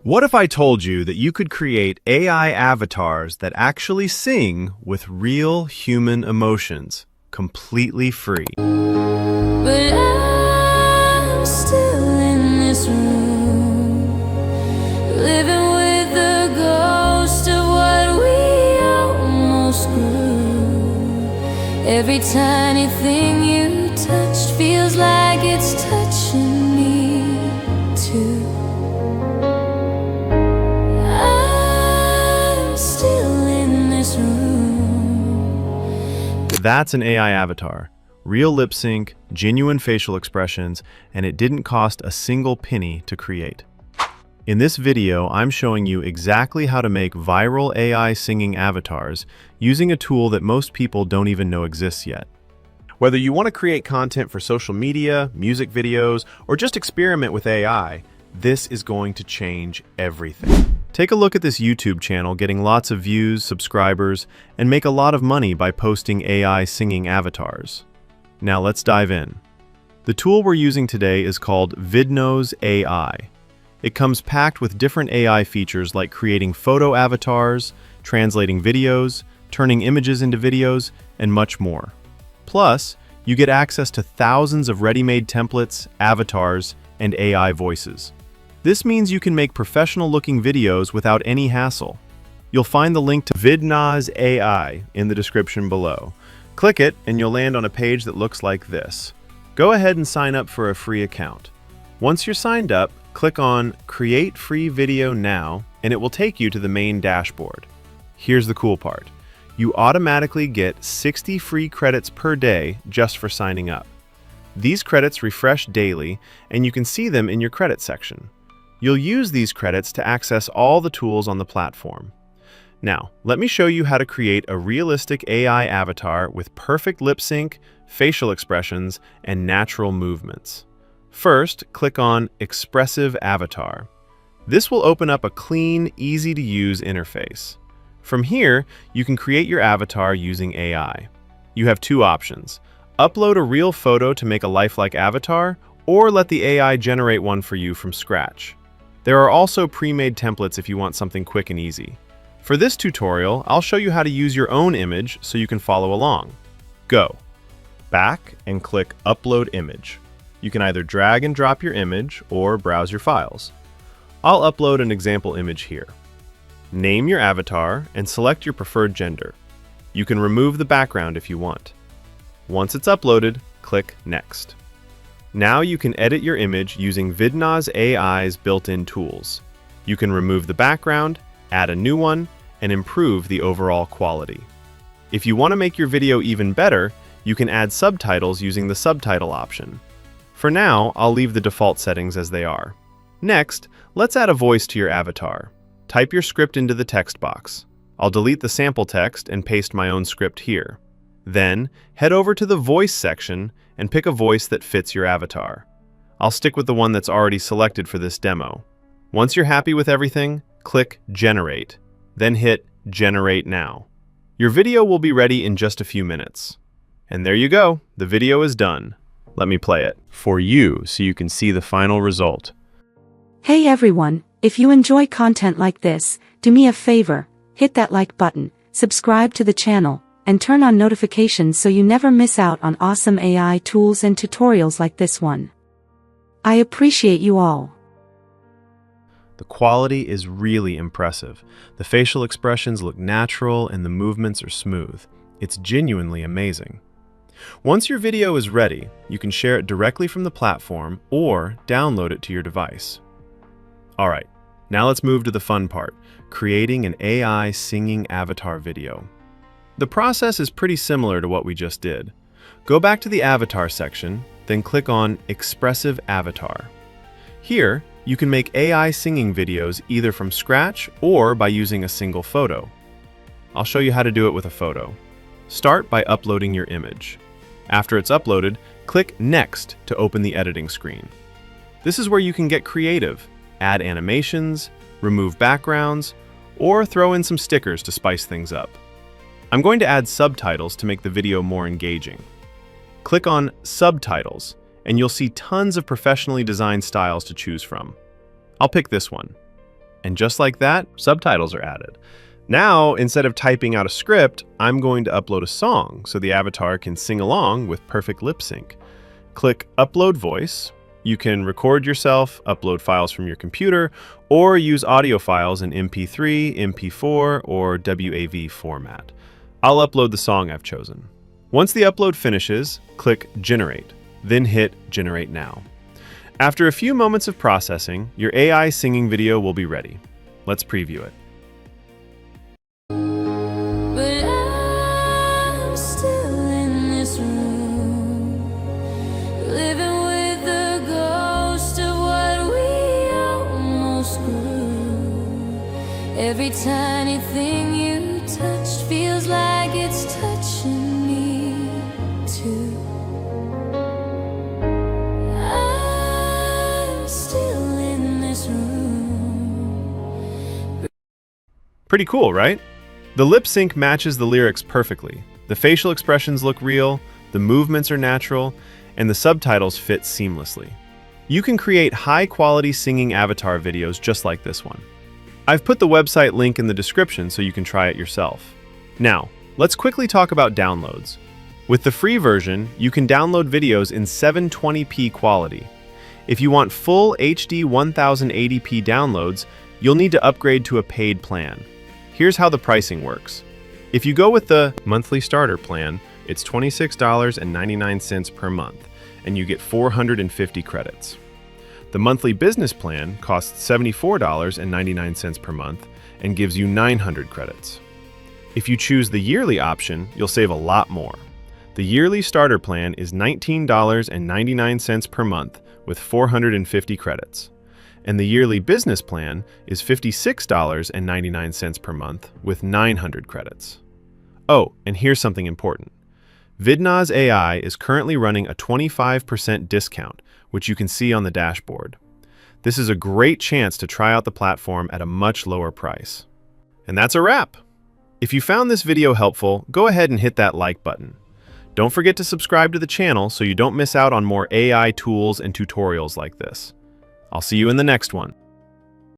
What if I told you that you could create AI avatars that actually sing with real human emotions, completely free? But I'm still in this room, living with the ghost of what we almost grew. Every tiny thing you touched feels like it's touching me too. I'm still in this room. That's an AI avatar. Real lip sync, genuine facial expressions, and it didn't cost a single penny to create. In this video, I'm showing you exactly how to make viral AI singing avatars using a tool that most people don't even know exists yet. Whether you want to create content for social media, music videos, or just experiment with AI, this is going to change everything. Take a look at this YouTube channel getting lots of views, subscribers, and make a lot of money by posting AI singing avatars. Now let's dive in. The tool we're using today is called Vidnoz AI. It comes packed with different AI features like creating photo avatars, translating videos, turning images into videos, and much more. Plus, you get access to thousands of ready-made templates, avatars, and AI voices. This means you can make professional-looking videos without any hassle. You'll find the link to Vidnoz AI in the description below. Click it and you'll land on a page that looks like this. Go ahead and sign up for a free account. Once you're signed up, click on Create Free Video Now and it will take you to the main dashboard. Here's the cool part. You automatically get 60 free credits per day just for signing up. These credits refresh daily and you can see them in your credit section. You'll use these credits to access all the tools on the platform. Now, let me show you how to create a realistic AI avatar with perfect lip sync, facial expressions, and natural movements. First, click on Expressive Avatar. This will open up a clean, easy-to-use interface. From here, you can create your avatar using AI. You have two options: upload a real photo to make a lifelike avatar, or let the AI generate one for you from scratch. There are also pre-made templates if you want something quick and easy. For this tutorial, I'll show you how to use your own image so you can follow along. Go. Back and click Upload Image. You can either drag and drop your image or browse your files. I'll upload an example image here. Name your avatar and select your preferred gender. You can remove the background if you want. Once it's uploaded, click Next. Now you can edit your image using Vidnoz AI's built-in tools. You can remove the background, add a new one, and improve the overall quality. If you want to make your video even better, you can add subtitles using the subtitle option. For now, I'll leave the default settings as they are. Next, let's add a voice to your avatar. Type your script into the text box. I'll delete the sample text and paste my own script here. Then, head over to the voice section and pick a voice that fits your avatar. I'll stick with the one that's already selected for this demo. Once you're happy with everything, click Generate, then hit Generate Now. Your video will be ready in just a few minutes. And there you go, the video is done. Let me play it for you so you can see the final result. Hey everyone, if you enjoy content like this, do me a favor, hit that like button, subscribe to the channel, and turn on notifications so you never miss out on awesome AI tools and tutorials like this one. I appreciate you all. The quality is really impressive. The facial expressions look natural and the movements are smooth. It's genuinely amazing. Once your video is ready, you can share it directly from the platform or download it to your device. Alright, now let's move to the fun part, creating an AI singing avatar video. The process is pretty similar to what we just did. Go back to the avatar section, then click on Expressive Avatar. Here, you can make AI singing videos either from scratch or by using a single photo. I'll show you how to do it with a photo. Start by uploading your image. After it's uploaded, click Next to open the editing screen. This is where you can get creative, add animations, remove backgrounds, or throw in some stickers to spice things up. I'm going to add subtitles to make the video more engaging. Click on Subtitles, and you'll see tons of professionally designed styles to choose from. I'll pick this one. And just like that, subtitles are added. Now, instead of typing out a script, I'm going to upload a song so the avatar can sing along with perfect lip sync. Click Upload Voice. You can record yourself, upload files from your computer, or use audio files in MP3, MP4, or WAV format. I'll upload the song I've chosen. Once the upload finishes, click Generate, then hit Generate Now. After a few moments of processing, your AI singing video will be ready. Let's preview it. But I'm still in this room, living with the ghost of what we almost grew. Every tiny thing you touched feels like it's touching me too. I'm still in this room. Pretty cool, right? The lip sync matches the lyrics perfectly. The facial expressions look real, the movements are natural, and the subtitles fit seamlessly. You can create high-quality singing avatar videos just like this one. I've put the website link in the description so you can try it yourself. Now, let's quickly talk about downloads. With the free version, you can download videos in 720p quality. If you want full HD 1080p downloads, you'll need to upgrade to a paid plan. Here's how the pricing works. If you go with the monthly starter plan, it's $26.99 per month, and you get 450 credits. The monthly business plan costs $74.99 per month and gives you 900 credits. If you choose the yearly option, you'll save a lot more. The yearly starter plan is $19.99 per month with 450 credits. And the yearly business plan is $56.99 per month with 900 credits. Oh, and here's something important. Vidnoz AI is currently running a 25% discount, which you can see on the dashboard. This is a great chance to try out the platform at a much lower price. And that's a wrap! If you found this video helpful, go ahead and hit that like button. Don't forget to subscribe to the channel so you don't miss out on more AI tools and tutorials like this. I'll see you in the next one.